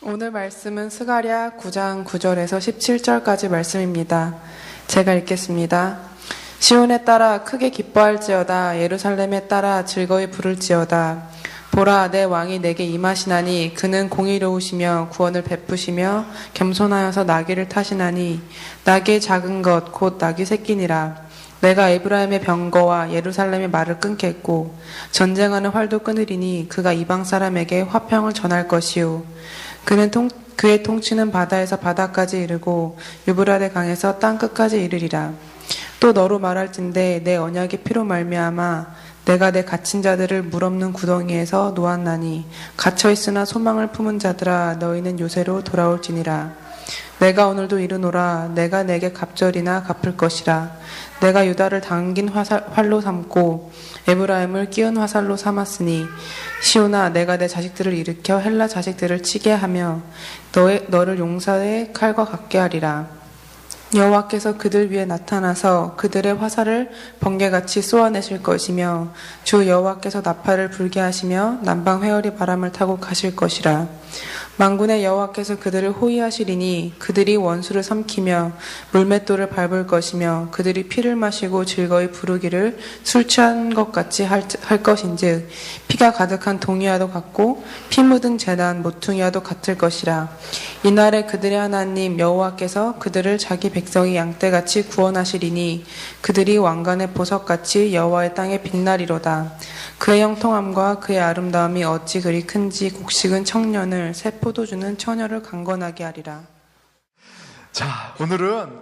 오늘 말씀은 스가랴 9장 9절에서 17절까지 말씀입니다. 제가 읽겠습니다. 시온에 따라 크게 기뻐할지어다. 예루살렘에 따라 즐거이 부를지어다. 보라, 내 왕이 내게 임하시나니 그는 공의로우시며 구원을 베푸시며 겸손하여서 나귀를 타시나니 나귀의 작은 것 곧 나귀 새끼니라. 내가 에브라임의 병거와 예루살렘의 말을 끊겠고 전쟁하는 활도 끊으리니 그가 이방 사람에게 화평을 전할 것이요 그의 통치는 바다에서 바다까지 이르고 유브라데 강에서 땅 끝까지 이르리라. 또 너로 말할진대 내 언약의 피로 말미암아 내가 내 갇힌 자들을 물 없는 구덩이에서 놓았나니 갇혀있으나 소망을 품은 자들아 너희는 요새로 돌아올지니라. 내가 오늘도 이르노라. 내가 내게 갑절이나 갚을 것이라. 내가 유다를 당긴 활로 삼고 에브라임을 끼운 화살로 삼았으니 시온아, 내가 내 자식들을 일으켜 헬라 자식들을 치게 하며 너를 용사의 칼과 같게 하리라. 여호와께서 그들 위에 나타나서 그들의 화살을 번개같이 쏘아내실 것이며 주 여호와께서 나팔을 불게 하시며 남방 회오리 바람을 타고 가실 것이라. 만군의 여호와께서 그들을 호위하시리니 그들이 원수를 삼키며 물맷돌을 밟을 것이며 그들이 피를 마시고 즐거이 부르기를 술 취한 것 같이 할 것인즉 피가 가득한 동이와도 같고 피 묻은 제단 모퉁이와도 같을 것이라. 이날에 그들의 하나님 여호와께서 그들을 자기 백성이 양떼같이 구원하시리니 그들이 왕관의 보석같이 여호와의 땅에 빛나리로다. 그의 형통함과 그의 아름다움이 어찌 그리 큰지 곡식은 청년을 새 포도주는 처녀를 강건하게 하리라. 자, 오늘은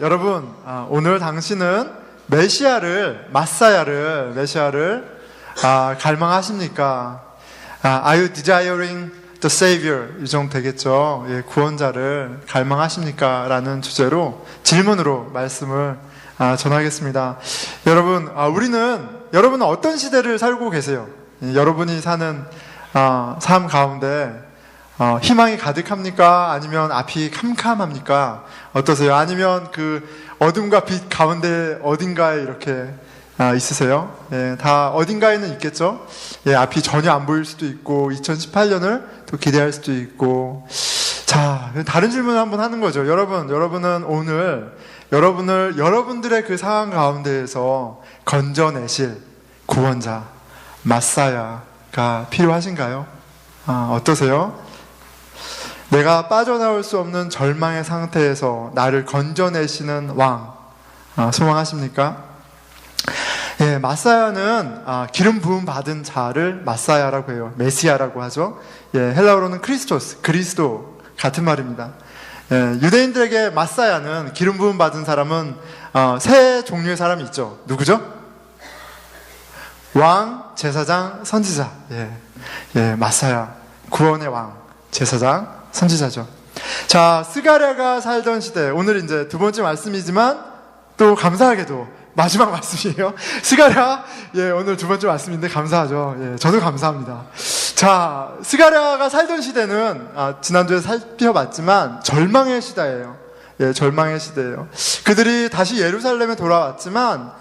여러분 오늘 당신은 메시아를 갈망하십니까? Are you desiring the Savior? 이 정도 되겠죠. 예, 구원자를 갈망하십니까? 라는 주제로 질문으로 말씀을 전하겠습니다. 여러분은 어떤 시대를 살고 계세요? 여러분이 사는 삶 가운데 희망이 가득합니까? 아니면 앞이 캄캄합니까? 어떠세요? 아니면 그 어둠과 빛 가운데 어딘가에 이렇게 있으세요? 예, 다 어딘가에는 있겠죠? 예, 앞이 전혀 안 보일 수도 있고 2018년을 또 기대할 수도 있고. 자, 다른 질문을 한번 하는 거죠. 여러분은 오늘 여러분들의 그 상황 가운데에서 건져내실 구원자, 마사야가 필요하신가요? 어떠세요? 내가 빠져나올 수 없는 절망의 상태에서 나를 건져내시는 왕, 소망하십니까? 예, 마사야는 기름 부음 받은 자를 마사야라고 해요. 메시아라고 하죠. 예, 헬라어로는 크리스토스, 그리스도 같은 말입니다. 예, 유대인들에게 마사야는 기름 부음 받은 사람은 세 종류의 사람이 있죠. 누구죠? 왕, 제사장, 선지자. 예, 마사야, 구원의 왕, 제사장, 선지자죠. 자, 스가랴가 살던 시대, 오늘 이제 두 번째 말씀이지만 또 감사하게도 마지막 말씀이에요. 스가랴, 예, 오늘 두 번째 말씀인데 감사하죠. 예, 저도 감사합니다. 자, 스가랴가 살던 시대는 지난주에 살펴봤지만 절망의 시대예요. 예, 절망의 시대예요. 그들이 다시 예루살렘에 돌아왔지만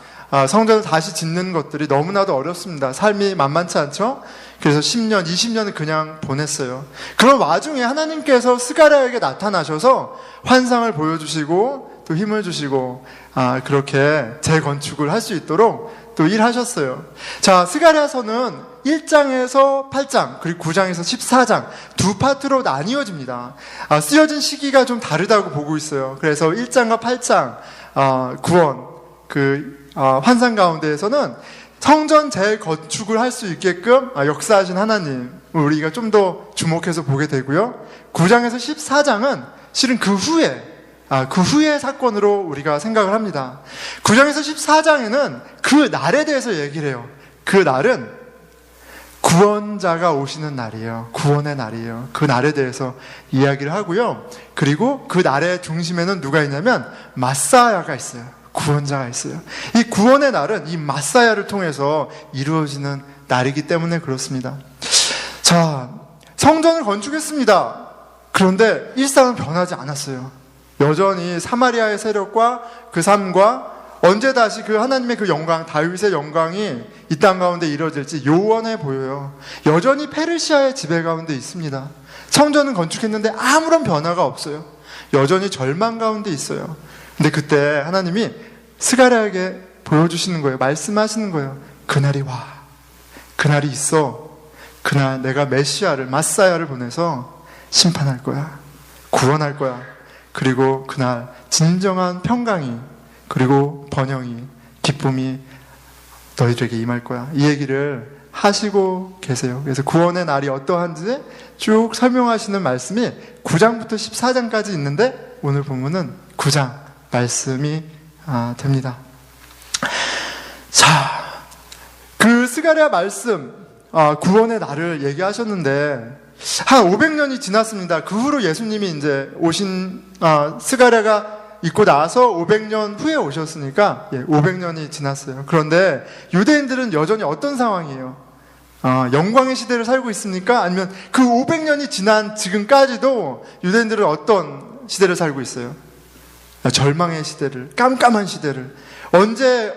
성전을 다시 짓는 것들이 너무나도 어렵습니다. 삶이 만만치 않죠? 그래서 10년, 20년을 그냥 보냈어요. 그런 와중에 하나님께서 스가랴에게 나타나셔서 환상을 보여주시고 또 힘을 주시고 그렇게 재건축을 할 수 있도록 또 일하셨어요. 자, 스가랴서는 1장에서 8장 그리고 9장에서 14장 두 파트로 나뉘어집니다. 쓰여진 시기가 좀 다르다고 보고 있어요. 그래서 1장과 8장 구원 환상 가운데에서는 성전 재건축을 할 수 있게끔 역사하신 하나님 우리가 좀 더 주목해서 보게 되고요. 9장에서 14장은 실은 그 후의 사건으로 우리가 생각을 합니다. 9장에서 14장에는 그 날에 대해서 얘기를 해요. 그 날은 구원자가 오시는 날이에요. 구원의 날이에요. 그 날에 대해서 이야기를 하고요. 그리고 그 날의 중심에는 누가 있냐면 마사야가 있어요. 구원자가 있어요. 이 구원의 날은 이 마사야를 통해서 이루어지는 날이기 때문에 그렇습니다. 자, 성전을 건축했습니다. 그런데 일상은 변하지 않았어요. 여전히 사마리아의 세력과 그 삶과 언제 다시 그 하나님의 그 영광, 다윗의 영광이 이 땅 가운데 이루어질지 요원해 보여요. 여전히 페르시아의 지배 가운데 있습니다. 성전은 건축했는데 아무런 변화가 없어요. 여전히 절망 가운데 있어요. 근데 그때 하나님이 스가랴에게 보여주시는 거예요. 말씀하시는 거예요. 그날이 와. 그날이 있어. 그날 내가 메시아를, 마사야를 보내서 심판할 거야. 구원할 거야. 그리고 그날 진정한 평강이, 그리고 번영이, 기쁨이 너희들에게 임할 거야. 이 얘기를 하시고 계세요. 그래서 구원의 날이 어떠한지 쭉 설명하시는 말씀이 9장부터 14장까지 있는데 오늘 본문은 9장 말씀이 됩니다. 자, 그 스가랴 말씀, 구원의 날을 얘기하셨는데 한 500년이 지났습니다. 그 후로 예수님이 이제 오신, 스가랴가 있고 나서 500년 후에 오셨으니까 500년이 지났어요. 그런데 유대인들은 여전히 어떤 상황이에요? 영광의 시대를 살고 있습니까? 아니면 그 500년이 지난 지금까지도 유대인들은 어떤 시대를 살고 있어요? 절망의 시대를, 깜깜한 시대를. 언제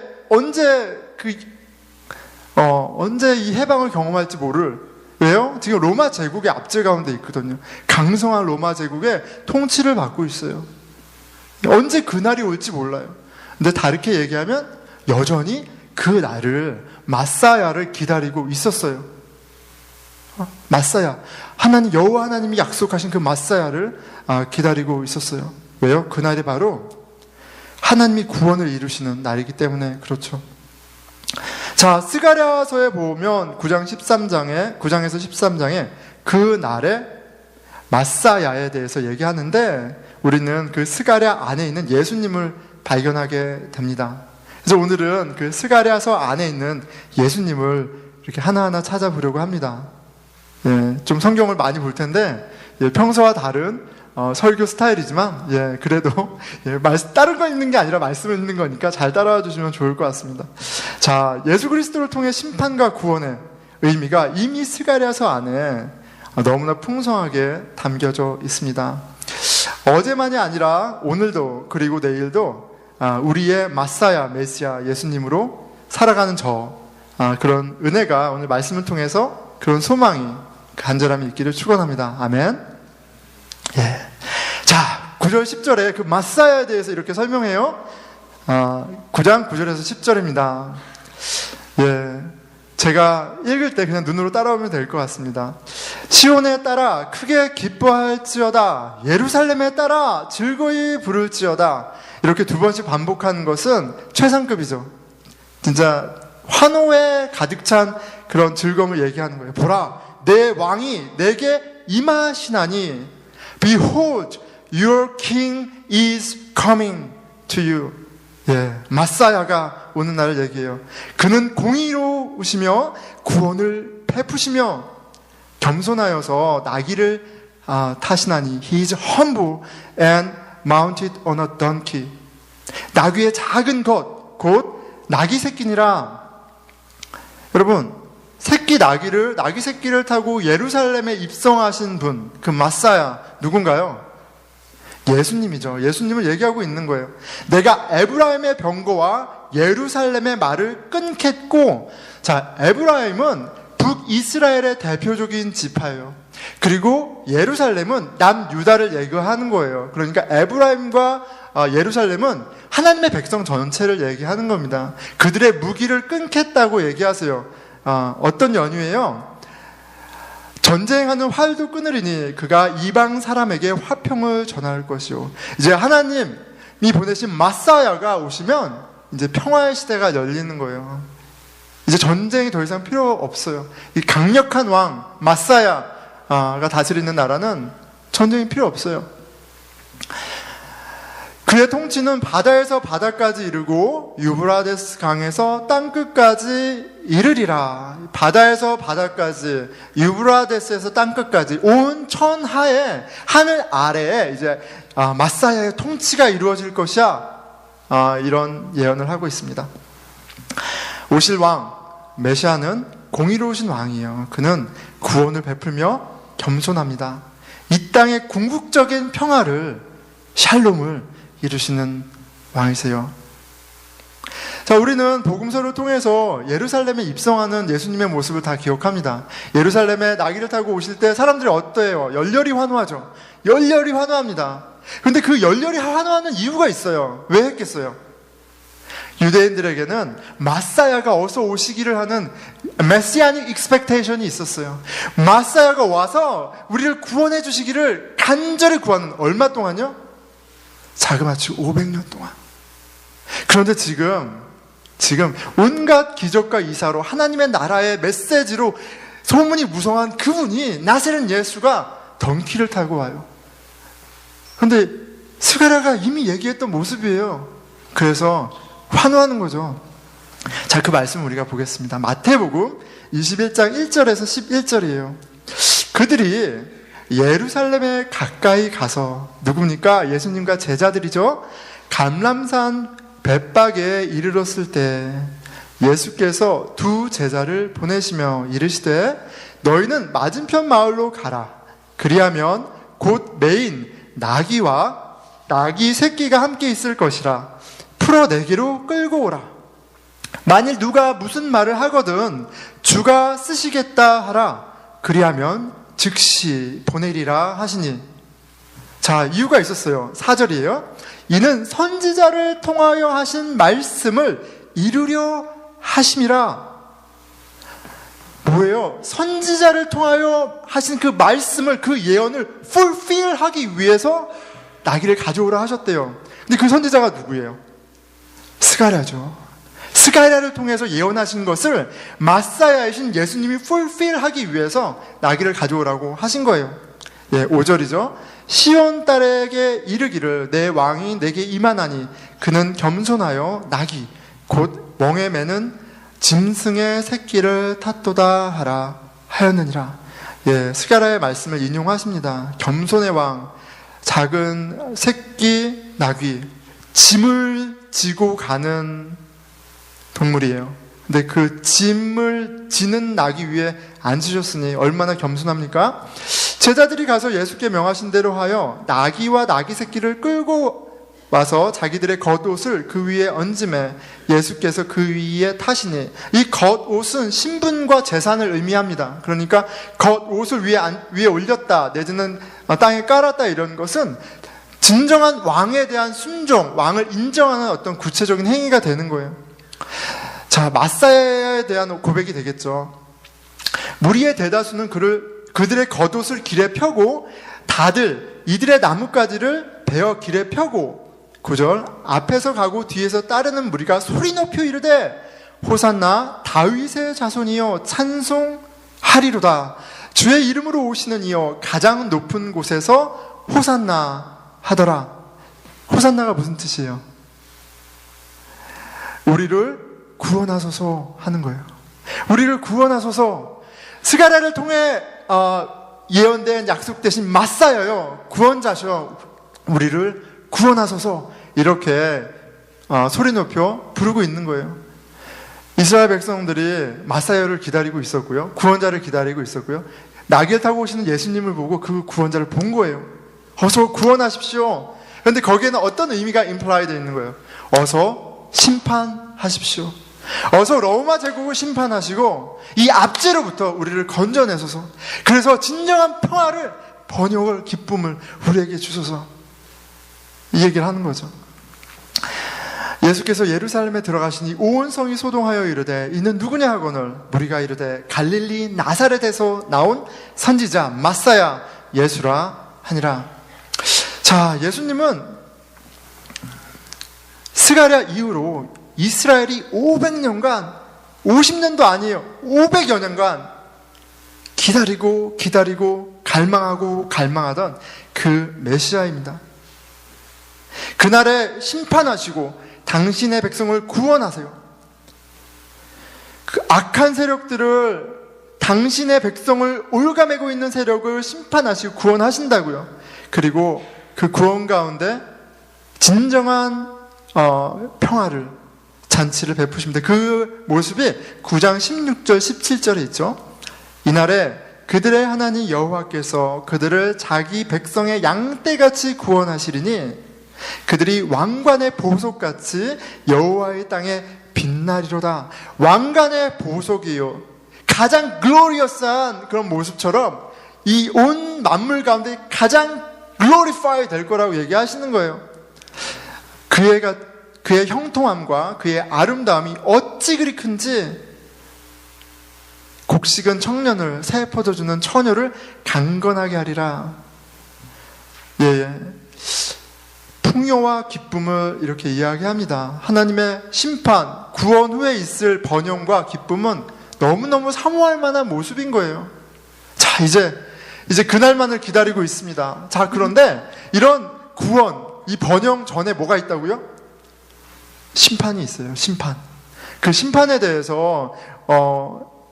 이 해방을 경험할지 모를. 왜요? 지금 로마 제국의 압제 가운데 있거든요. 강성한 로마 제국의 통치를 받고 있어요. 언제 그날이 올지 몰라요. 근데 다르게 얘기하면 여전히 그 날을, 마사야를 기다리고 있었어요. 마사야, 하나님, 여호와 하나님이 약속하신 그 마사야를 기다리고 있었어요. 왜요? 그날이 바로 하나님이 구원을 이루시는 날이기 때문에 그렇죠. 자, 스가랴서에 보면 9장에서 13장에 그 날에 마사야에 대해서 얘기하는데 우리는 그 스가랴 안에 있는 예수님을 발견하게 됩니다. 그래서 오늘은 그 스가랴서 안에 있는 예수님을 이렇게 하나하나 찾아보려고 합니다. 좀 성경을 많이 볼 텐데 평소와 다른 설교 스타일이지만 그래도 다른 거 읽는 게 아니라 말씀을 읽는 거니까 잘 따라와 주시면 좋을 것 같습니다. 자, 예수 그리스도를 통해 심판과 구원의 의미가 이미 스가랴서 안에 너무나 풍성하게 담겨져 있습니다. 어제만이 아니라 오늘도, 그리고 내일도 우리의 마사야, 메시아 예수님으로 살아가는 그런 은혜가 오늘 말씀을 통해서 그런 소망이, 간절함이 있기를 축원합니다. 아멘. 자, 9절 10절에 그 마사야에 대해서 이렇게 설명해요. 9장 9절에서 10절입니다. 제가 읽을 때 그냥 눈으로 따라오면 될 것 같습니다. 시온에 따라 크게 기뻐할지어다, 예루살렘에 따라 즐거이 부를지어다. 이렇게 두 번씩 반복하는 것은 최상급이죠. 진짜 환호에 가득 찬 그런 즐거움을 얘기하는 거예요. 보라, 내 왕이 내게 임하시나니, Behold, your king is coming to you. 마사야가 오는 날을 얘기해요. 그는 공의로우시며 구원을 베푸시며 겸손하여서 나귀를 타시나니, He is humble and mounted on a donkey. 나귀의 작은 것, 곧 나귀 새끼니라. 여러분, 나귀 새끼를 타고 예루살렘에 입성하신 분, 그 마사야 누군가요? 예수님이죠. 예수님을 얘기하고 있는 거예요. 내가 에브라임의 병거와 예루살렘의 말을 끊겠고, 자, 에브라임은 북이스라엘의 대표적인 지파예요. 그리고 예루살렘은 남유다를 얘기하는 거예요. 그러니까 에브라임과 예루살렘은 하나님의 백성 전체를 얘기하는 겁니다. 그들의 무기를 끊겠다고 얘기하세요. 어떤 연유예요? 전쟁하는 활도 끊으리니 그가 이방 사람에게 화평을 전할 것이요. 이제 하나님이 보내신 마사야가 오시면 이제 평화의 시대가 열리는 거예요. 이제 전쟁이 더 이상 필요 없어요. 이 강력한 왕 마사야가 다스리는 나라는 전쟁이 필요 없어요. 그의 통치는 바다에서 바다까지 이르고 유브라데스 강에서 땅끝까지 이르리라. 바다에서 바다까지, 유브라데스에서 땅끝까지, 온 천하에, 하늘 아래에 이제 마사야의 통치가 이루어질 것이야. 이런 예언을 하고 있습니다. 오실 왕 메시아는 공의로우신 왕이에요. 그는 구원을 베풀며 겸손합니다. 이 땅의 궁극적인 평화를, 샬롬을 이루시는 왕이세요. 자, 우리는 복음서를 통해서 예루살렘에 입성하는 예수님의 모습을 다 기억합니다. 예루살렘에 나귀를 타고 오실 때 사람들이 어때요? 열렬히 환호하죠. 열렬히 환호합니다. 근데 그 열렬히 환호하는 이유가 있어요. 왜 했겠어요? 유대인들에게는 마사야가 어서 오시기를 하는 메시아닉 익스펙테이션이 있었어요. 마사야가 와서 우리를 구원해 주시기를 간절히 구하는, 얼마 동안요? 자그마치 500년 동안. 그런데 지금 온갖 기적과 이사로 하나님의 나라의 메시지로 소문이 무성한 그분이, 나사렛 예수가 덩키를 타고 와요. 그런데 스가랴가 이미 얘기했던 모습이에요. 그래서 환호하는 거죠. 자, 그 말씀 우리가 보겠습니다. 마태복음 21장 1절에서 11절이에요. 그들이 예루살렘에 가까이 가서, 누굽니까? 예수님과 제자들이죠. 감람산 벳박에 이르렀을 때 예수께서 두 제자를 보내시며 이르시되 너희는 맞은편 마을로 가라. 그리하면 곧 메인 나귀와 나귀 새끼가 함께 있을 것이라. 풀어 내게로 끌고 오라. 만일 누가 무슨 말을 하거든 주가 쓰시겠다 하라. 그리하면 즉시 보내리라 하시니. 자, 이유가 있었어요. 4절이에요. 이는 선지자를 통하여 하신 말씀을 이루려 하심이라. 뭐예요? 선지자를 통하여 하신 그 말씀을, 그 예언을 fulfill 하기 위해서 나귀를 가져오라 하셨대요. 근데 그 선지자가 누구예요? 스가랴죠. 스가랴를 통해서 예언하신 것을 마사야이신 예수님이 fulfill 하기 위해서 나귀를 가져오라고 하신 거예요. 예, 5절이죠. 시온 딸에게 이르기를 내 왕이 내게 임하나니 그는 겸손하여 나귀 곧 멍에 매는 짐승의 새끼를 탔도다 하라 하였느니라. 예, 스가랴의 말씀을 인용하십니다. 겸손의 왕, 작은 새끼 나귀, 짐을 지고 가는 동물이에요. 근데 그 짐을 지는 나귀 위에 앉으셨으니 얼마나 겸손합니까? 제자들이 가서 예수께 명하신 대로 하여 나귀와 나귀 새끼를 끌고 와서 자기들의 겉옷을 그 위에 얹음에 예수께서 그 위에 타시니, 이 겉옷은 신분과 재산을 의미합니다. 그러니까 겉옷을 위에 올렸다 내지는 땅에 깔았다, 이런 것은 진정한 왕에 대한 순종, 왕을 인정하는 어떤 구체적인 행위가 되는 거예요. 자, 마사야에 대한 고백이 되겠죠. 무리의 대다수는 그들의 겉옷을 길에 펴고 다들 이들의 나뭇가지를 베어 길에 펴고, 9절, 앞에서 가고 뒤에서 따르는 무리가 소리 높여 이르되 호산나 다윗의 자손이여 찬송하리로다. 주의 이름으로 오시는 이여 가장 높은 곳에서 호산나 하더라. 호산나가 무슨 뜻이에요? 우리를 구원하소서 하는 거예요. 우리를 구원하소서. 스가랴를 통해 예언된 약속되신 마사야요, 구원자셔. 우리를 구원하소서. 이렇게 소리 높여 부르고 있는 거예요. 이스라엘 백성들이 마사야를 기다리고 있었고요, 구원자를 기다리고 있었고요, 나귀를 타고 오시는 예수님을 보고 그 구원자를 본 거예요. 어서 구원하십시오. 그런데 거기에는 어떤 의미가 임플라이 되어 있는 거예요? 어서 심판하십시오. 어서 로마 제국을 심판하시고 이 압제로부터 우리를 건져내소서. 그래서 진정한 평화를, 번영을, 기쁨을 우리에게 주소서. 이 얘기를 하는 거죠. 예수께서 예루살렘에 들어가시니 온 성이 소동하여 이르되 이는 누구냐 하거늘 무리가 이르되 갈릴리 나사렛에서 나온 선지자 마사야 예수라 하니라. 자, 예수님은 스가랴 이후로 이스라엘이 500년간, 50년도 아니에요, 500여 년간 기다리고 갈망하고 갈망하던 그 메시아입니다. 그날에 심판하시고 당신의 백성을 구원하세요. 그 악한 세력들을, 당신의 백성을 올가매고 있는 세력을 심판하시고 구원하신다고요. 그리고 그 구원 가운데 진정한 평화를, 잔치를 베푸십니다. 그 모습이 9장 16절 17절에 있죠. 이날에 그들의 하나님 여호와께서 그들을 자기 백성의 양떼같이 구원하시리니 그들이 왕관의 보석같이 여호와의 땅에 빛나리로다. 왕관의 보석이요. 가장 글로리어스한 그런 모습처럼 이 온 만물 가운데 가장 글로리파이 될 거라고 얘기하시는 거예요. 그의 형통함과 그의 아름다움이 어찌 그리 큰지 곡식은 청년을 새 퍼져주는 처녀를 강건하게 하리라. 예. 풍요와 기쁨을 이렇게 이야기합니다. 하나님의 심판, 구원 후에 있을 번영과 기쁨은 너무너무 사모할 만한 모습인 거예요. 자, 이제 그날만을 기다리고 있습니다. 자, 그런데 이런 구원, 이 번영 전에 뭐가 있다고요? 심판이 있어요. 심판. 그 심판에 대해서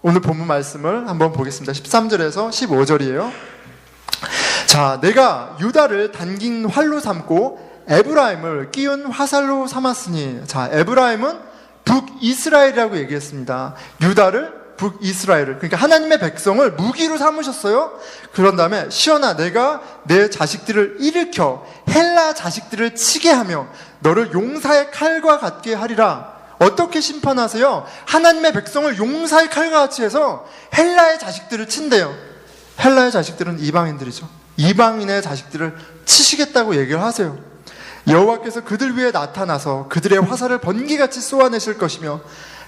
오늘 본문 말씀을 한번 보겠습니다. 13절에서 15절이에요. 자, 내가 유다를 당긴 활로 삼고 에브라임을 끼운 화살로 삼았으니, 자, 에브라임은 북이스라엘이라고 얘기했습니다. 유다를 북이스라엘을, 그러니까 하나님의 백성을 무기로 삼으셨어요. 그런 다음에 시온아, 내가 내 자식들을 일으켜 헬라 자식들을 치게 하며 너를 용사의 칼과 같게 하리라. 어떻게 심판하세요? 하나님의 백성을 용사의 칼과 같이 해서 헬라의 자식들을 친대요. 헬라의 자식들은 이방인들이죠. 이방인의 자식들을 치시겠다고 얘기를 하세요. 여호와께서 그들 위에 나타나서 그들의 화살을 번개같이 쏘아내실 것이며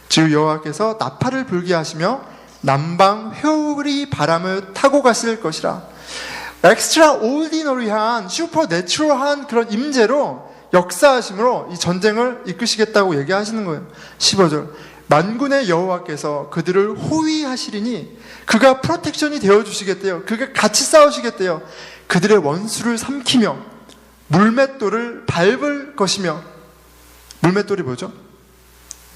주 여호와께서 나팔을 불게 하시며 남방 회오리 바람을 타고 가실 것이라. 엑스트라 오디너리한 슈퍼내추럴한 그런 임재로 역사하심으로 이 전쟁을 이끄시겠다고 얘기하시는 거예요. 15절 만군의 여호와께서 그들을 호위하시리니 그가 프로텍션이 되어주시겠대요. 그가 같이 싸우시겠대요. 그들의 원수를 삼키며 물맷돌을 밟을 것이며. 물맷돌이 뭐죠?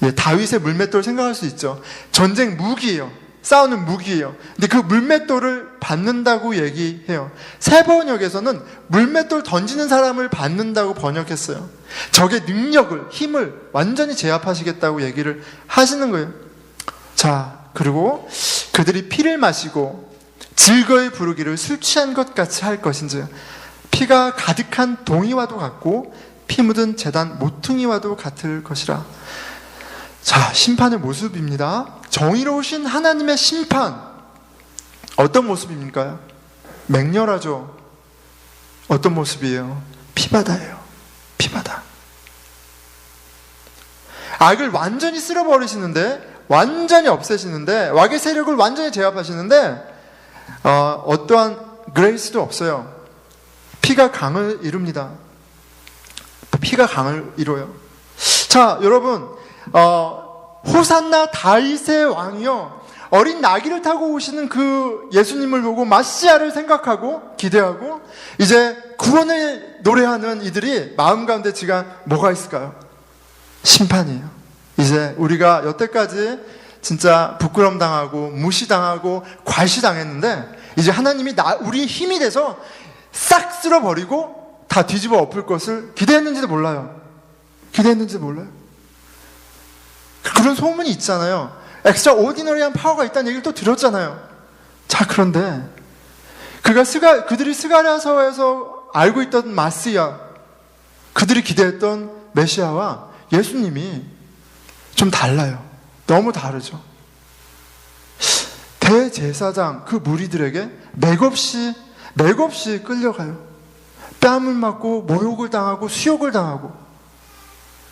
예, 다윗의 물맷돌 생각할 수 있죠. 전쟁 무기예요. 싸우는 무기예요. 근데 그 물맷돌을 받는다고 얘기해요. 새 번역에서는 물맷돌 던지는 사람을 받는다고 번역했어요. 적의 능력을, 힘을 완전히 제압하시겠다고 얘기를 하시는 거예요. 자, 그리고 그들이 피를 마시고 즐거이 부르기를 술 취한 것 같이 할 것인지, 피가 가득한 동이와도 같고 피 묻은 제단 모퉁이와도 같을 것이라. 자, 심판의 모습입니다. 정의로우신 하나님의 심판, 어떤 모습입니까? 맹렬하죠. 어떤 모습이에요? 피바다예요. 피바다. 악을 완전히 쓸어버리시는데, 완전히 없애시는데, 악의 세력을 완전히 제압하시는데 어떠한 그레이스도 없어요. 피가 강을 이룹니다. 피가 강을 이뤄요. 자, 여러분, 호산나 다윗의 왕이요, 어린 나귀를 타고 오시는 그 예수님을 보고 마시아를 생각하고 기대하고 이제 구원을 노래하는 이들이 마음 가운데 지금 뭐가 있을까요? 심판이에요. 이제 우리가 여태까지 진짜 부끄럼 당하고 무시당하고 괄시당했는데 이제 하나님이 우리 힘이 돼서 싹 쓸어버리고 다 뒤집어 엎을 것을 기대했는지도 몰라요. 기대했는지도 몰라요. 그런 소문이 있잖아요. 엑스트라 오디너리한 파워가 있다는 얘기를 또 들었잖아요. 자, 그런데 그들이 스가랴서에서 알고 있던 마시아, 그들이 기대했던 메시아와 예수님이 좀 달라요. 너무 다르죠. 대제사장 그 무리들에게 맥없이 끌려가요. 뺨을 맞고 모욕을 당하고 수욕을 당하고,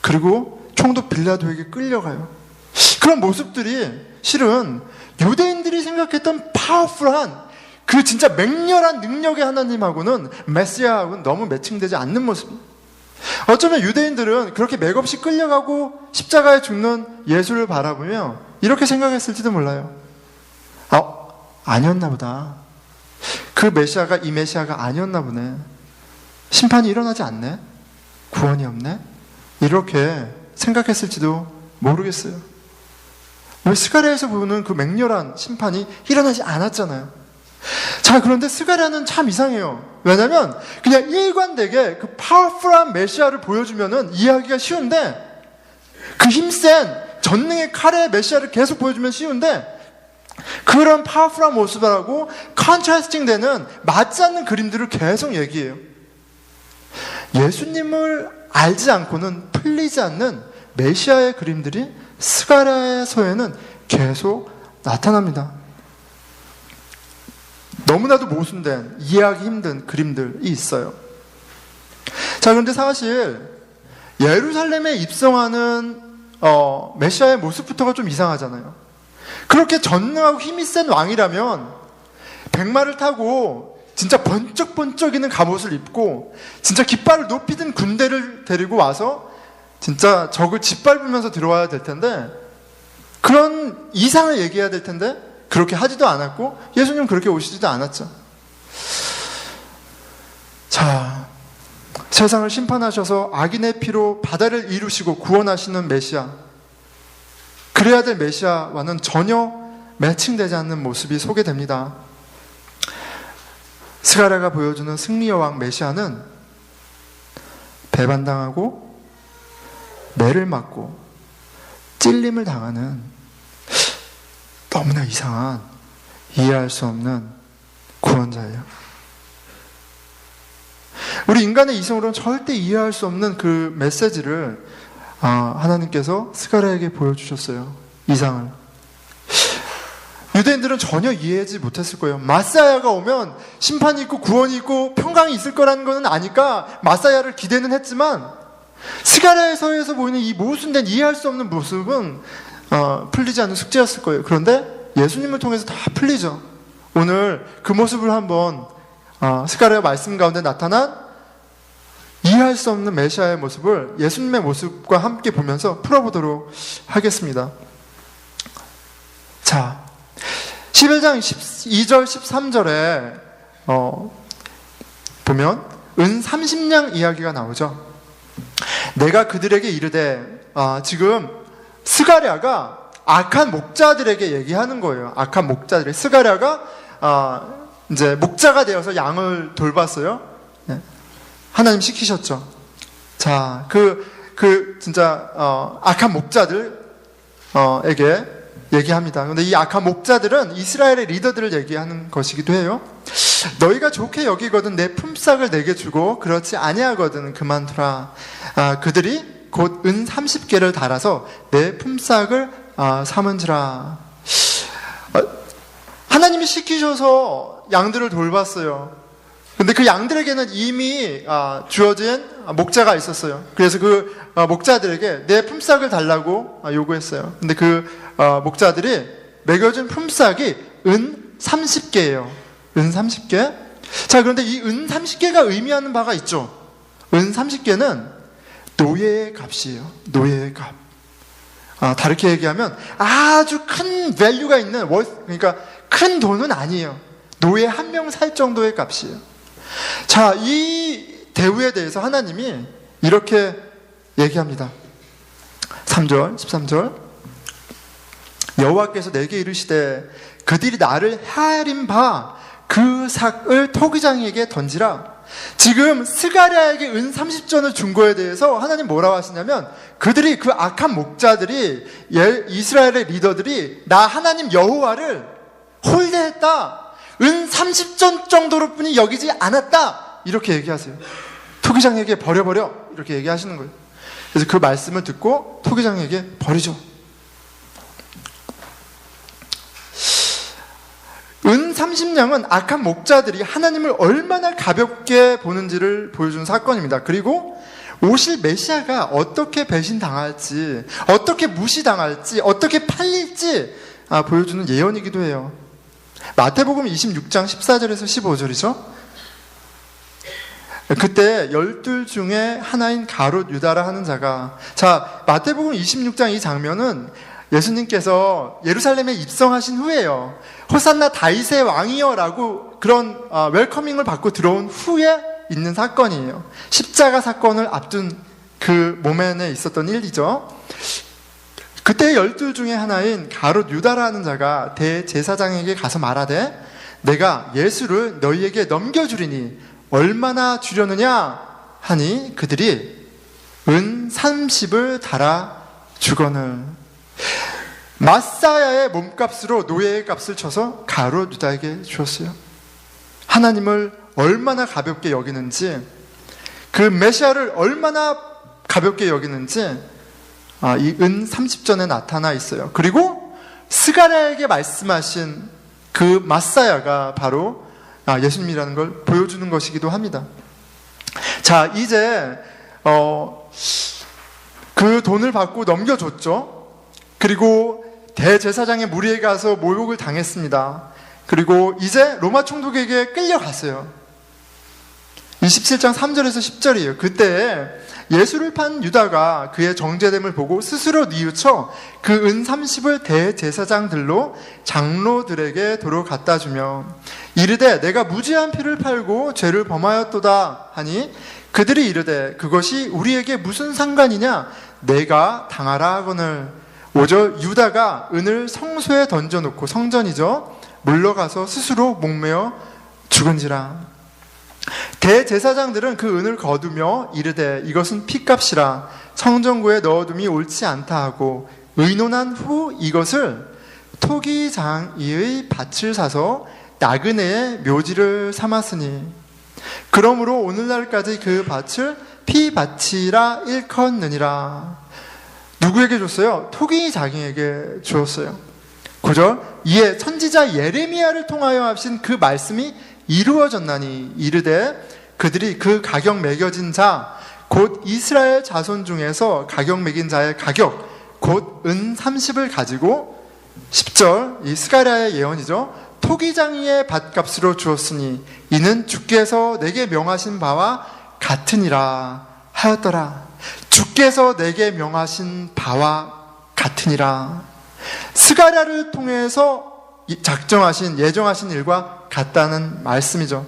그리고 총독 빌라도에게 끌려가요. 그런 모습들이 실은 유대인들이 생각했던 파워풀한 그 진짜 맹렬한 능력의 하나님하고는 메시아하고는 너무 매칭되지 않는 모습입니다. 어쩌면 유대인들은 그렇게 맥없이 끌려가고 십자가에 죽는 예수를 바라보며 이렇게 생각했을지도 몰라요. 아니었나 보다. 그 메시아가 이 메시아가 아니었나 보네. 심판이 일어나지 않네. 구원이 없네. 이렇게 생각했을지도 모르겠어요. 왜 스가랴에서 보는 그 맹렬한 심판이 일어나지 않았잖아요. 자, 그런데 스가랴는 참 이상해요. 왜냐면 그냥 일관되게 그 파워풀한 메시아를 보여주면은 이해하기가 쉬운데, 그 힘센 전능의 칼의 메시아를 계속 보여주면 쉬운데, 그런 파워풀한 모습하고 컨트라스팅 되는 맞지 않는 그림들을 계속 얘기해요. 예수님을 알지 않고는 풀리지 않는 메시아의 그림들이 스가랴서에는 계속 나타납니다. 너무나도 모순된, 이해하기 힘든 그림들이 있어요. 자, 그런데 사실 예루살렘에 입성하는 메시아의 모습부터가 좀 이상하잖아요. 그렇게 전능하고 힘이 센 왕이라면 백마를 타고 진짜 번쩍번쩍이는 갑옷을 입고 진짜 깃발을 높이 든 군대를 데리고 와서 진짜 적을 짓밟으면서 들어와야 될 텐데, 그런 이상을 얘기해야 될 텐데 그렇게 하지도 않았고 예수님은 그렇게 오시지도 않았죠. 자, 세상을 심판하셔서 악인의 피로 바다를 이루시고 구원하시는 메시아, 그래야 될 메시아와는 전혀 매칭되지 않는 모습이 소개됩니다. 스가랴가 보여주는 승리의 왕 메시아는 배반당하고 매를 맞고 찔림을 당하는 너무나 이상한, 이해할 수 없는 구원자예요. 우리 인간의 이성으로는 절대 이해할 수 없는 그 메시지를 하나님께서 스가랴에게 보여주셨어요. 이상을. 유대인들은 전혀 이해하지 못했을 거예요. 마사야가 오면 심판이 있고 구원이 있고 평강이 있을 거라는 것은 아니까 마사야를 기대는 했지만, 스가랴서에서 보이는 이 모순된, 이해할 수 없는 모습은 풀리지 않는 숙제였을 거예요. 그런데 예수님을 통해서 다 풀리죠. 오늘 그 모습을 한번 스가랴 말씀 가운데 나타난 이해할 수 없는 메시아의 모습을 예수님의 모습과 함께 보면서 풀어보도록 하겠습니다. 자, 11장 12절 13절에 보면 은 30냥 이야기가 나오죠. 내가 그들에게 이르되, 지금 스가랴가 악한 목자들에게 얘기하는 거예요. 악한 목자들. 스가랴가 이제 목자가 되어서 양을 돌봤어요. 네. 하나님 시키셨죠. 자, 진짜 악한 목자들에게 얘기합니다. 그런데 이 악한 목자들은 이스라엘의 리더들을 얘기하는 것이기도 해요. 너희가 좋게 여기거든 내 품삯을 내게 주고 그렇지 아니하거든 그만두라. 그들이 곧 은 30개를 달아서 내 품삯을 삼은지라. 하나님이 시키셔서 양들을 돌봤어요. 근데 그 양들에게는 이미 주어진 목자가 있었어요. 그래서 그 목자들에게 내 품삯을 달라고 요구했어요. 근데 그 목자들이 매겨준 품삯이 은 30개예요. 은 30개. 자, 그런데 이 은 30개가 의미하는 바가 있죠. 은 30개는 노예의 값이에요. 노예의 값. 다르게 얘기하면 아주 큰 밸류가 있는, 그러니까 큰 돈은 아니에요. 노예 한 명 살 정도의 값이에요. 자, 이 대우에 대해서 하나님이 이렇게 얘기합니다. 3절, 13절. 여호와께서 내게 이르시되 그들이 나를 헤아린 바 그 삭을 토기장에게 던지라. 지금 스가랴에게 은 30전을 준 거에 대해서 하나님 뭐라고 하시냐면, 그들이, 그 악한 목자들이, 이스라엘의 리더들이 나 하나님 여호와를 홀대했다, 은 30전 정도로 뿐이 여기지 않았다, 이렇게 얘기하세요. 토기장에게 버려버려, 이렇게 얘기하시는 거예요. 그래서 그 말씀을 듣고 토기장에게 버리죠. 은 30냥은 악한 목자들이 하나님을 얼마나 가볍게 보는지를 보여주는 사건입니다. 그리고 오실 메시아가 어떻게 배신당할지, 어떻게 무시당할지, 어떻게 팔릴지 보여주는 예언이기도 해요. 마태복음 26장 14절에서 15절이죠. 그때 12 중에 하나인 가롯 유다라 하는 자가, 자, 마태복음 26장 이 장면은 예수님께서 예루살렘에 입성하신 후에요. 호산나 다윗의 왕이여 라고 그런 웰커밍을 받고 들어온 후에 있는 사건이에요. 십자가 사건을 앞둔 그 모멘에 있었던 일이죠. 그때 12 중에 하나인 가롯 유다라는 자가 대제사장에게 가서 말하되 내가 예수를 너희에게 넘겨주리니 얼마나 주려느냐 하니 그들이 은 30을 달아 주거늘. 마사야의 몸값으로 노예의 값을 쳐서 가롯 유다에게 주었어요. 하나님을 얼마나 가볍게 여기는지, 그 메시아를 얼마나 가볍게 여기는지 이 은 30전에 나타나 있어요. 그리고 스가랴에게 말씀하신 그 마사야가 바로 예수님이라는 걸 보여주는 것이기도 합니다. 자, 이제 그 돈을 받고 넘겨줬죠. 그리고 대제사장의 무리에 가서 모욕을 당했습니다. 그리고 이제 로마 총독에게 끌려갔어요. 27장 3절에서 10절이에요. 그때 예수를 판 유다가 그의 정죄됨을 보고 스스로 뉘우쳐 그 은 30을 대제사장들로 장로들에게 도로 갖다 주며 이르되 내가 무지한 피를 팔고 죄를 범하였도다 하니 그들이 이르되 그것이 우리에게 무슨 상관이냐 내가 당하라 하거늘 5절 유다가 은을 성소에 던져놓고 성전이죠 물러가서 스스로 목매어 죽은지라. 대제사장들은 그 은을 거두며 이르되 이것은 피값이라 성전구에 넣어둠이 옳지 않다 하고 의논한 후 이것을 토기장이의 밭을 사서 나그네의 묘지를 삼았으니 그러므로 오늘날까지 그 밭을 피밭이라 일컫느니라. 누구에게 줬어요? 토기장이에게 주었어요. 9절 이에 선지자 예레미야를 통하여 하신 그 말씀이 이루어졌나니 이르되 그들이 그 가격 매겨진 자 곧 이스라엘 자손 중에서 가격 매긴 자의 가격 곧 은 30을 가지고 10절 이 스가랴의 예언이죠. 토기장이의 밭값으로 주었으니 이는 주께서 내게 명하신 바와 같으니라 하였더라. 주께서 내게 명하신 바와 같으니라. 스가랴를 통해서 작정하신 예정하신 일과 같다는 말씀이죠.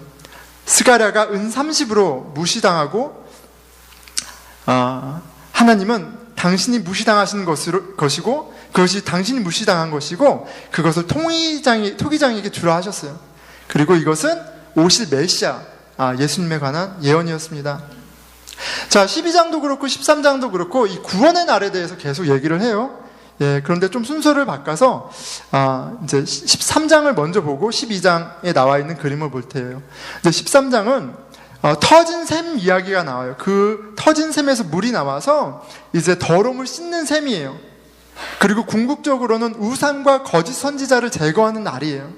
스가랴가 은 30으로 무시당하고 하나님은 당신이 무시당하신 것이고 그것이 당신이 무시당한 것이고 그것을 토기장에게 주라 하셨어요. 그리고 이것은 오실 메시아 예수님에 관한 예언이었습니다. 자, 12장도 그렇고 13장도 그렇고 이 구원의 날에 대해서 계속 얘기를 해요. 예, 그런데 좀 순서를 바꿔서 이제 13장을 먼저 보고 12장에 나와 있는 그림을 볼 테예요. 이제 13장은 터진 샘 이야기가 나와요. 그 터진 샘에서 물이 나와서 이제 더러움을 씻는 셈이에요. 그리고 궁극적으로는 우상과 거짓 선지자를 제거하는 날이에요.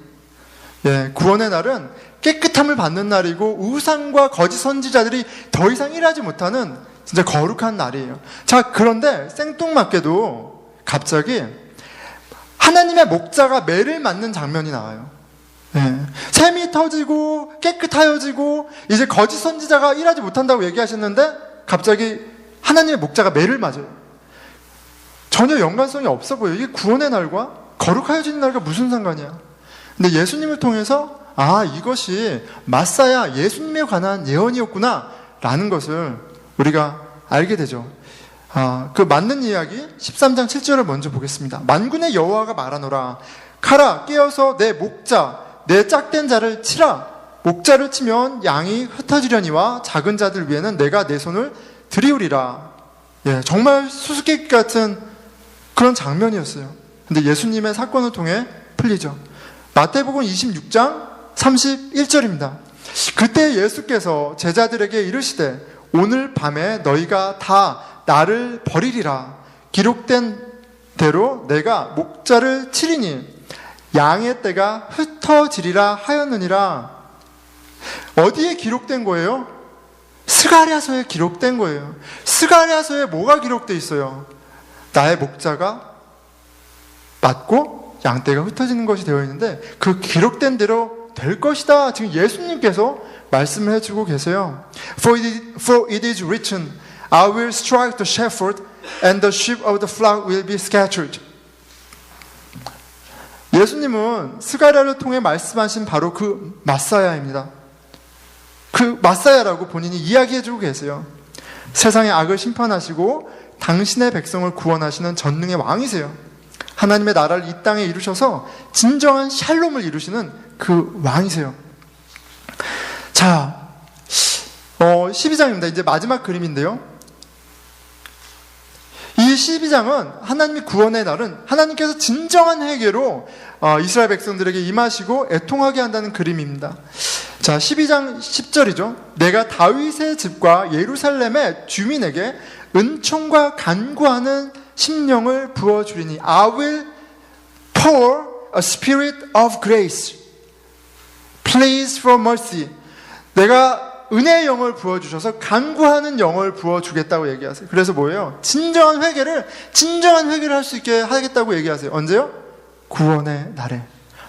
예, 구원의 날은 깨끗함을 받는 날이고 우상과 거짓 선지자들이 더 이상 일하지 못하는 진짜 거룩한 날이에요. 자, 그런데 생뚱맞게도 갑자기 하나님의 목자가 매를 맞는 장면이 나와요. 예, 샘이 터지고 깨끗하여지고 이제 거짓 선지자가 일하지 못한다고 얘기하셨는데 갑자기 하나님의 목자가 매를 맞아요. 전혀 연관성이 없어 보여요. 이게 구원의 날과 거룩하여지는 날과 무슨 상관이야. 근데 예수님을 통해서 이것이 마사야 예수님에 관한 예언이었구나 라는 것을 우리가 알게 되죠. 그 맞는 이야기 13장 7절을 먼저 보겠습니다. 만군의 여호와가 말하노라 가라 깨어서 내 목자 내 짝된 자를 치라. 목자를 치면 양이 흩어지려니와 작은 자들 위에는 내가 내 손을 들이우리라. 예, 정말 수수께끼 같은 그런 장면이었어요. 근데 예수님의 사건을 통해 풀리죠. 마태복음 26장 31절입니다. 그때 예수께서 제자들에게 이르시되 오늘 밤에 너희가 다 나를 버리리라. 기록된 대로 내가 목자를 치리니 양의 떼가 흩어지리라 하였느니라. 어디에 기록된 거예요? 스가랴서에 기록된 거예요. 스가랴서에 뭐가 기록되어 있어요? 나의 목자가 맞고 양떼가 흩어지는 것이 되어 있는데 그 기록된 대로 될 것이다. 지금 예수님께서 말씀을 해주고 계세요. For it is written, I will strike the shepherd and the sheep of the flock will be scattered. 예수님은 스가랴를 통해 말씀하신 바로 그 마사야입니다. 그 마사야라고 본인이 이야기해주고 계세요. 세상의 악을 심판하시고 당신의 백성을 구원하시는 전능의 왕이세요. 하나님의 나라를 이 땅에 이루셔서 진정한 샬롬을 이루시는 그 왕이세요. 자, 12장입니다. 이제 마지막 그림인데요. 이 12장은 하나님의 구원의 날은 하나님께서 진정한 회개로 이스라엘 백성들에게 임하시고 애통하게 한다는 그림입니다. 자, 12장 10절이죠. 내가 다윗의 집과 예루살렘의 주민에게 은총과 간구하는 심령을 부어주리니 I will pour a spirit of grace. Please for mercy. 내가 은혜의 영을 부어주셔서 간구하는 영을 부어주겠다고 얘기하세요. 그래서 뭐예요? 진정한 회개를 할 수 있게 하겠다고 얘기하세요. 언제요? 구원의 날에.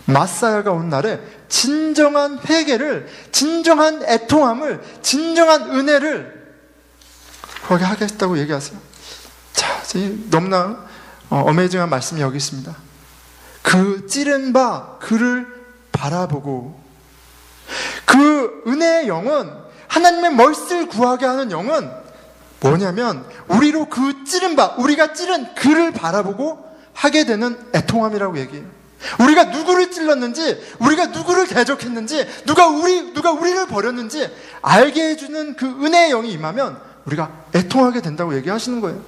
마사야가 온 날에 진정한 회개를, 진정한 애통함을, 진정한 은혜를 거기 하겠다고 얘기하세요. 자, 너무나 어메이징한 말씀이 여기 있습니다. 그 찌른 바 그를 바라보고, 그 은혜의 영은, 하나님의 멀스를 구하게 하는 영은 뭐냐면 우리로 그 찌른 바, 우리가 찌른 그를 바라보고 하게 되는 애통함이라고 얘기해요. 우리가 누구를 찔렀는지, 우리가 누구를 대적했는지, 누가 우리를 버렸는지 알게 해주는 그 은혜의 영이 임하면 우리가 애통하게 된다고 얘기하시는 거예요.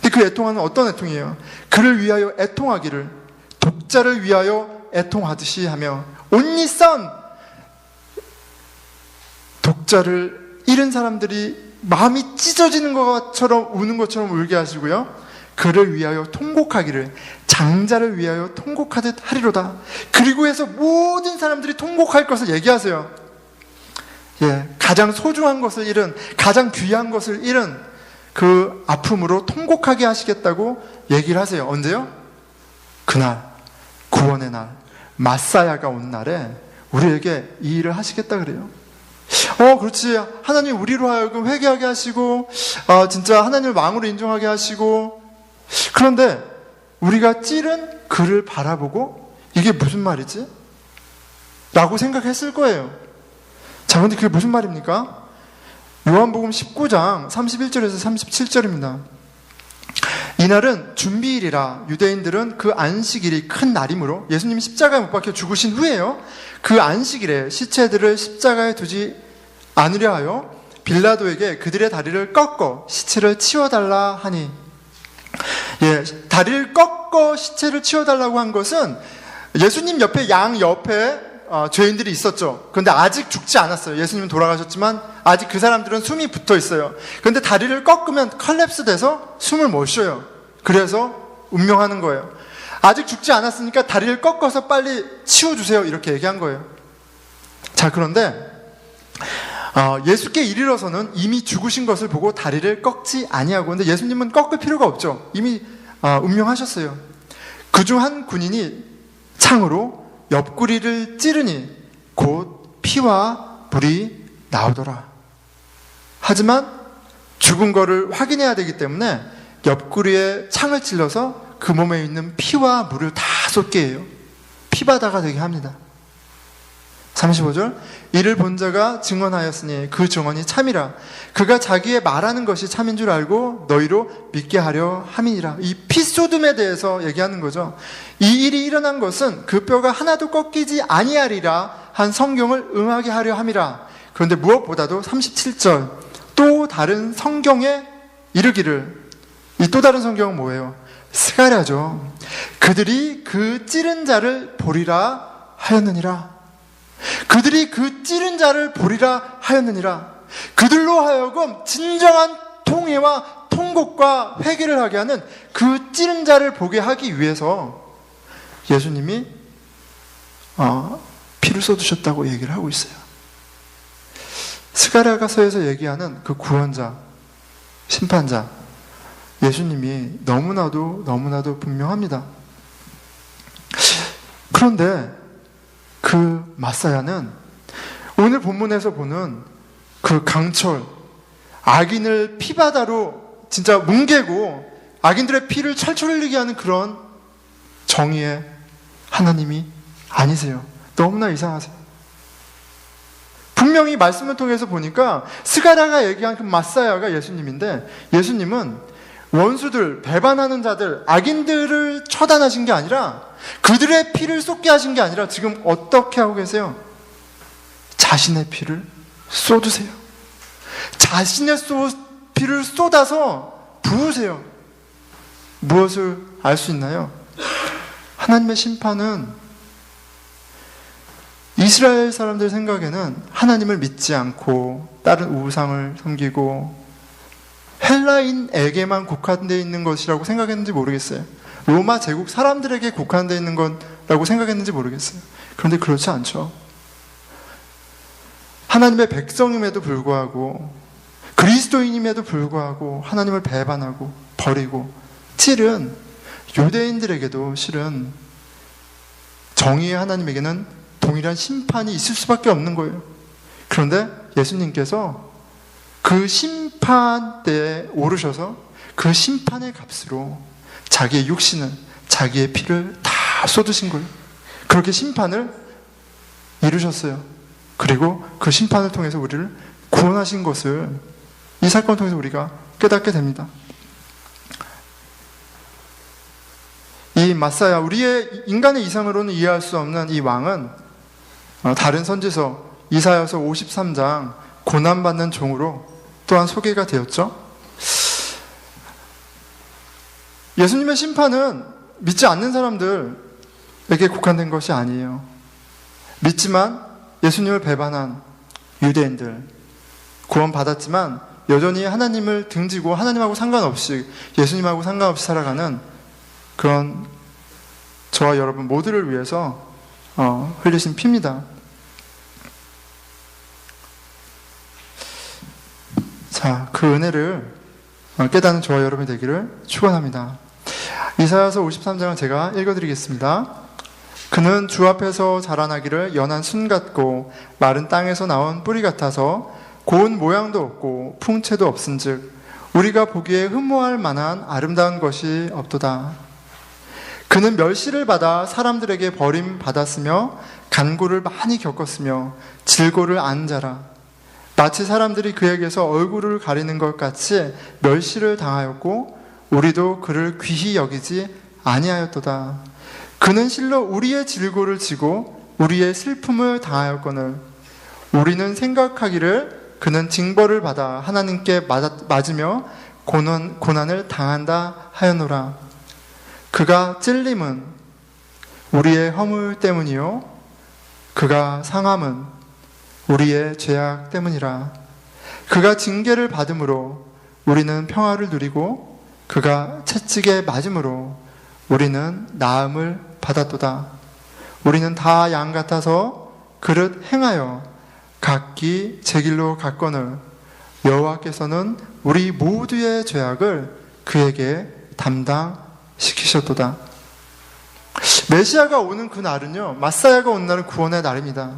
근데 그 애통하는 어떤 애통이에요? 그를 위하여 애통하기를, 독자를 위하여 애통하듯이 하며, only son, 독자를 잃은 사람들이 마음이 찢어지는 것처럼 우는 것처럼 울게 하시고요, 그를 위하여 통곡하기를, 장자를 위하여 통곡하듯 하리로다. 그리고 해서 모든 사람들이 통곡할 것을 얘기하세요. 가장 소중한 것을 잃은, 가장 귀한 것을 잃은 그 아픔으로 통곡하게 하시겠다고 얘기를 하세요. 언제요? 그날, 구원의 날, 마사야가 온 날에 우리에게 이 일을 하시겠다 그래요. 그렇지. 하나님 우리로 하여금 회개하게 하시고, 진짜 하나님을 왕으로 인정하게 하시고, 그런데 우리가 찌른 그를 바라보고 이게 무슨 말이지? 라고 생각했을 거예요. 자, 그런데 그게 무슨 말입니까? 요한복음 19장 31절에서 37절입니다. 이날은 준비일이라 유대인들은 그 안식일이 큰 날이므로 예수님이 십자가에 못 박혀 죽으신 후에요, 그 안식일에 시체들을 십자가에 두지 않으려 하여 빌라도에게 그들의 다리를 꺾어 시체를 치워달라 하니, 다리를 꺾어 시체를 치워달라고 한 것은 예수님 옆에, 양 옆에 죄인들이 있었죠. 그런데 아직 죽지 않았어요. 예수님은 돌아가셨지만 아직 그 사람들은 숨이 붙어 있어요. 그런데 다리를 꺾으면 컬랩스 돼서 숨을 못 쉬어요. 그래서 운명하는 거예요. 아직 죽지 않았으니까 다리를 꺾어서 빨리 치워주세요, 이렇게 얘기한 거예요. 자, 그런데 예수께 이르러서는 이미 죽으신 것을 보고 다리를 꺾지 아니하고, 근데 예수님은 꺾을 필요가 없죠. 이미 운명하셨어요. 그중 한 군인이 창으로 옆구리를 찌르니 곧 피와 불이 나오더라. 하지만 죽은 거를 확인해야 되기 때문에 옆구리에 창을 찔러서 그 몸에 있는 피와 물을 다 쏟게 해요. 피바다가 되게 합니다. 35절, 이를 본 자가 증언하였으니 그 증언이 참이라. 그가 자기의 말하는 것이 참인 줄 알고 너희로 믿게 하려 함이니라. 이 피쏟음에 대해서 얘기하는 거죠. 이 일이 일어난 것은 그 뼈가 하나도 꺾이지 아니하리라 한 성경을 응하게 하려 함이라. 그런데 무엇보다도 37절, 또 다른 성경에 이르기를, 이 또 다른 성경은 뭐예요? 스가랴죠. 그들이 그 찌른 자를 보리라 하였느니라. 그들이 그 찌른 자를 보리라 하였느니라. 그들로 하여금 진정한 통회와 통곡과 회개를 하게 하는 그 찌른 자를 보게 하기 위해서 예수님이 피를 쏟으셨다고 얘기를 하고 있어요. 스가랴가서에서 얘기하는 그 구원자, 심판자, 예수님이 너무나도 분명합니다. 그런데 그 마사야는 오늘 본문에서 보는 그 강철, 악인을 피바다로 진짜 뭉개고 악인들의 피를 철철 흘리게 하는 그런 정의의 하나님이 아니세요. 너무나 이상하세요. 분명히 말씀을 통해서 보니까 스가랴가 얘기한 그 마사야가 예수님인데, 예수님은 원수들, 배반하는 자들, 악인들을 처단하신 게 아니라, 그들의 피를 쏟게 하신 게 아니라 지금 어떻게 하고 계세요? 자신의 피를 쏟으세요. 자신의 피를 쏟아서 부으세요. 무엇을 알 수 있나요? 하나님의 심판은 이스라엘 사람들 생각에는 하나님을 믿지 않고 다른 우상을 섬기고 헬라인에게만 국한되어 있는 것이라고 생각했는지 모르겠어요. 로마 제국 사람들에게 국한되어 있는 거라고 생각했는지 모르겠어요. 그런데 그렇지 않죠. 하나님의 백성임에도 불구하고, 그리스도인임에도 불구하고 하나님을 배반하고 버리고 찔은 유대인들에게도 실은 정의의 하나님에게는 동일한 심판이 있을 수밖에 없는 거예요. 그런데 예수님께서 그 심판대에 오르셔서 그 심판의 값으로 자기의 육신을, 자기의 피를 다 쏟으신 거예요. 그렇게 심판을 이루셨어요. 그리고 그 심판을 통해서 우리를 구원하신 것을 이 사건을 통해서 우리가 깨닫게 됩니다. 이 마사야, 우리의 인간의 이상으로는 이해할 수 없는 이 왕은 다른 선지서 이사야서 53장 고난받는 종으로 또한 소개가 되었죠. 예수님의 심판은 믿지 않는 사람들에게 국한된 것이 아니에요. 믿지만 예수님을 배반한 유대인들, 구원받았지만 여전히 하나님을 등지고 하나님하고 상관없이, 예수님하고 상관없이 살아가는 그런 저와 여러분 모두를 위해서 흘리신 피입니다. 자, 그 은혜를 깨닫는 저와 여러분이 되기를 축원합니다. 이사야서 53장을 제가 읽어드리겠습니다. 그는 주 앞에서 자라나기를 연한 순 같고 마른 땅에서 나온 뿌리 같아서 고운 모양도 없고 풍채도 없은즉 우리가 보기에 흠모할 만한 아름다운 것이 없도다. 그는 멸시를 받아 사람들에게 버림받았으며 간고를 많이 겪었으며 질고를 안 자라. 마치 사람들이 그에게서 얼굴을 가리는 것 같이 멸시를 당하였고 우리도 그를 귀히 여기지 아니하였도다. 그는 실로 우리의 질고를 지고 우리의 슬픔을 당하였거늘 우리는 생각하기를 그는 징벌을 받아 하나님께 맞으며 고난을 당한다 하였노라. 그가 찔림은 우리의 허물 때문이요 그가 상함은 우리의 죄악 때문이라. 그가 징계를 받음으로 우리는 평화를 누리고 그가 채찍에 맞음으로 우리는 나음을 받았도다. 우리는 다 양 같아서 그릇 행하여 각기 제 길로 갔거늘 여호와께서는 우리 모두의 죄악을 그에게 담당시키셨도다. 메시아가 오는 그 날은요, 마사야가 오는 날은 구원의 날입니다.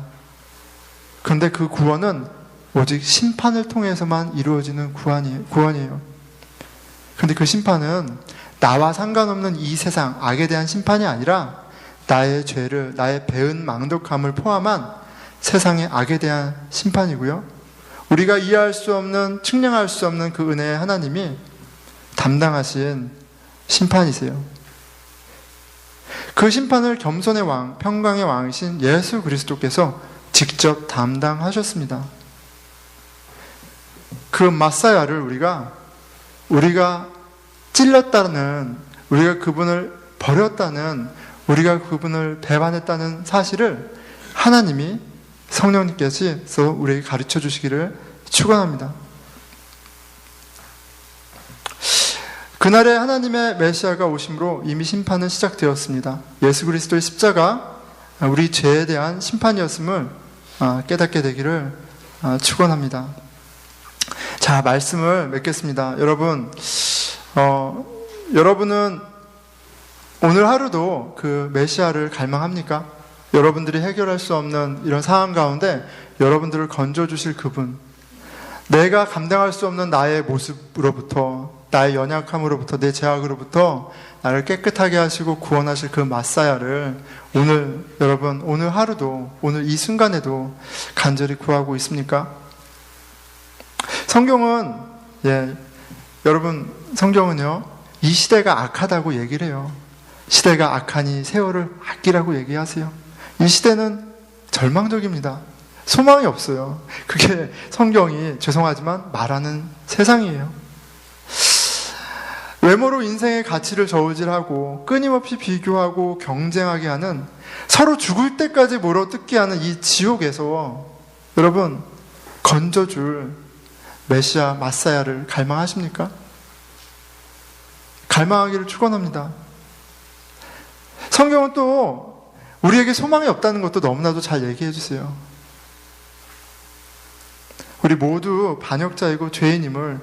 그런데 그 구원은 오직 심판을 통해서만 이루어지는 구원이에요. 그런데 그 심판은 나와 상관없는 이 세상 악에 대한 심판이 아니라 나의 죄를, 나의 배은 망독함을 포함한 세상의 악에 대한 심판이고요. 우리가 이해할 수 없는, 측량할 수 없는 그 은혜의 하나님이 담당하신 심판이세요. 그 심판을 겸손의 왕, 평강의 왕이신 예수 그리스도께서 직접 담당하셨습니다. 그 마사야를 우리가 찔렸다는, 우리가 그분을 버렸다는, 우리가 그분을 배반했다는 사실을 하나님이 성령님께서 우리에게 가르쳐 주시기를 축원합니다. 그날에 하나님의 메시아가 오심으로 이미 심판은 시작되었습니다. 예수 그리스도의 십자가 우리 죄에 대한 심판이었음을 깨닫게 되기를 축원합니다. 자, 말씀을 맺겠습니다. 여러분은 오늘 하루도 그 메시아를 갈망합니까? 여러분들이 해결할 수 없는 이런 상황 가운데 여러분들을 건져주실 그분, 내가 감당할 수 없는 나의 모습으로부터, 나의 연약함으로부터, 내 죄악으로부터 나를 깨끗하게 하시고 구원하실 그 마사야를 오늘 하루도, 오늘 이 순간에도 간절히 구하고 있습니까? 성경은요, 이 시대가 악하다고 얘기를 해요. 시대가 악하니 세월을 아끼라고 얘기하세요. 이 시대는 절망적입니다. 소망이 없어요. 그게 성경이 죄송하지만 말하는 세상이에요. 외모로 인생의 가치를 저울질하고 끊임없이 비교하고 경쟁하게 하는, 서로 죽을 때까지 물어뜯게 하는 이 지옥에서 여러분 건져줄 메시아 마사야를 갈망하십니까? 갈망하기를 축원합니다. 성경은 또 우리에게 소망이 없다는 것도 너무나도 잘 얘기해 주세요. 우리 모두 반역자이고 죄인임을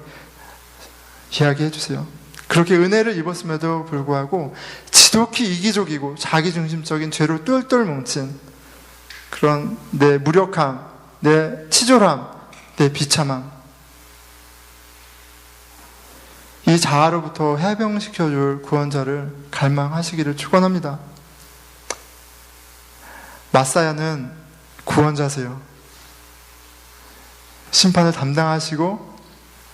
이야기해 주세요. 그렇게 은혜를 입었음에도 불구하고 지독히 이기적이고 자기중심적인 죄로 똘똘 뭉친 그런 내 무력함, 내 치졸함, 내 비참함, 이 자아로부터 해방시켜줄 구원자를 갈망하시기를 축원합니다. 마사야는 구원자세요. 심판을 담당하시고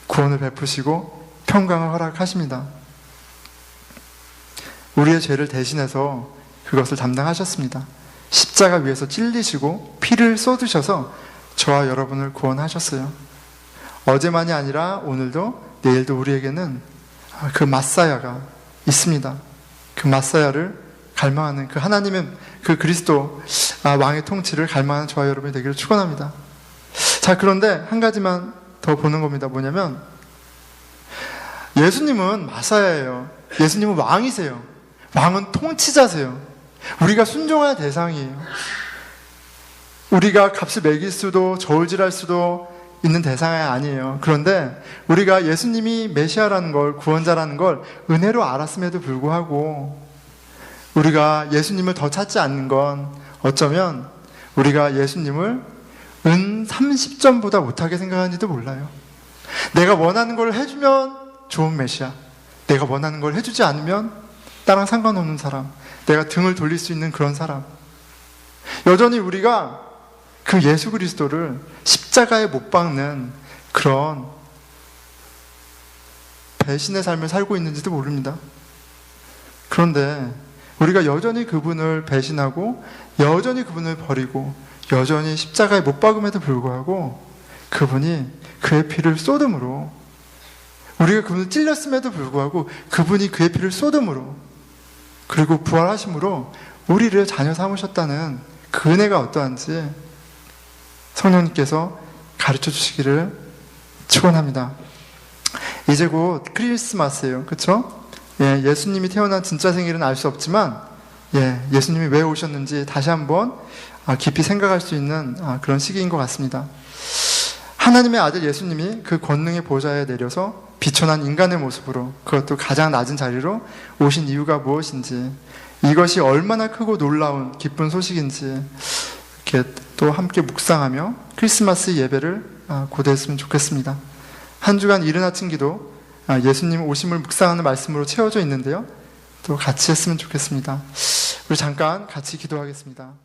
구원을 베푸시고 평강을 허락하십니다. 우리의 죄를 대신해서 그것을 담당하셨습니다. 십자가 위에서 찔리시고 피를 쏟으셔서 저와 여러분을 구원하셨어요. 어제만이 아니라 오늘도 내일도 우리에게는 그 마사야가 있습니다. 그 마사야를 갈망하는 그 하나님의 그 그리스도 왕의 통치를 갈망하는 저와 여러분이 되기를 축원합니다. 자, 그런데 한 가지만 더 보는 겁니다. 뭐냐면 예수님은 마사야예요. 예수님은 왕이세요. 왕은 통치자세요. 우리가 순종할 대상이에요. 우리가 값을 매길 수도 저울질할 수도 있는 대상이 아니에요. 그런데 우리가 예수님이 메시아라는 걸, 구원자라는 걸 은혜로 알았음에도 불구하고 우리가 예수님을 더 찾지 않는 건 어쩌면 우리가 예수님을 은 30점보다 못하게 생각하는지도 몰라요. 내가 원하는 걸 해주면 좋은 메시아, 내가 원하는 걸 해주지 않으면 나랑 상관없는 사람, 내가 등을 돌릴 수 있는 그런 사람. 여전히 우리가 그 예수 그리스도를 십자가에 못 박는 그런 배신의 삶을 살고 있는지도 모릅니다. 그런데 우리가 여전히 그분을 배신하고 여전히 그분을 버리고 여전히 십자가에 못 박음에도 불구하고 그분이 그의 피를 쏟음으로, 우리가 그분을 찔렸음에도 불구하고 그분이 그의 피를 쏟음으로, 그리고 부활하심으로 우리를 자녀 삼으셨다는 그 은혜가 어떠한지 성령님께서 가르쳐 주시기를 축원합니다. 이제 곧 크리스마스예요. 그렇죠? 예, 예수님이 태어난 진짜 생일은 알 수 없지만 예수님이 왜 오셨는지 다시 한번 깊이 생각할 수 있는 그런 시기인 것 같습니다. 하나님의 아들 예수님이 그 권능의 보좌에 내려서 비천한 인간의 모습으로, 그것도 가장 낮은 자리로 오신 이유가 무엇인지, 이것이 얼마나 크고 놀라운 기쁜 소식인지 이렇게 또 함께 묵상하며 크리스마스 예배를 고대했으면 좋겠습니다. 한 주간 이른 아침 기도 예수님 오심을 묵상하는 말씀으로 채워져 있는데요, 또 같이 했으면 좋겠습니다. 우리 잠깐 같이 기도하겠습니다.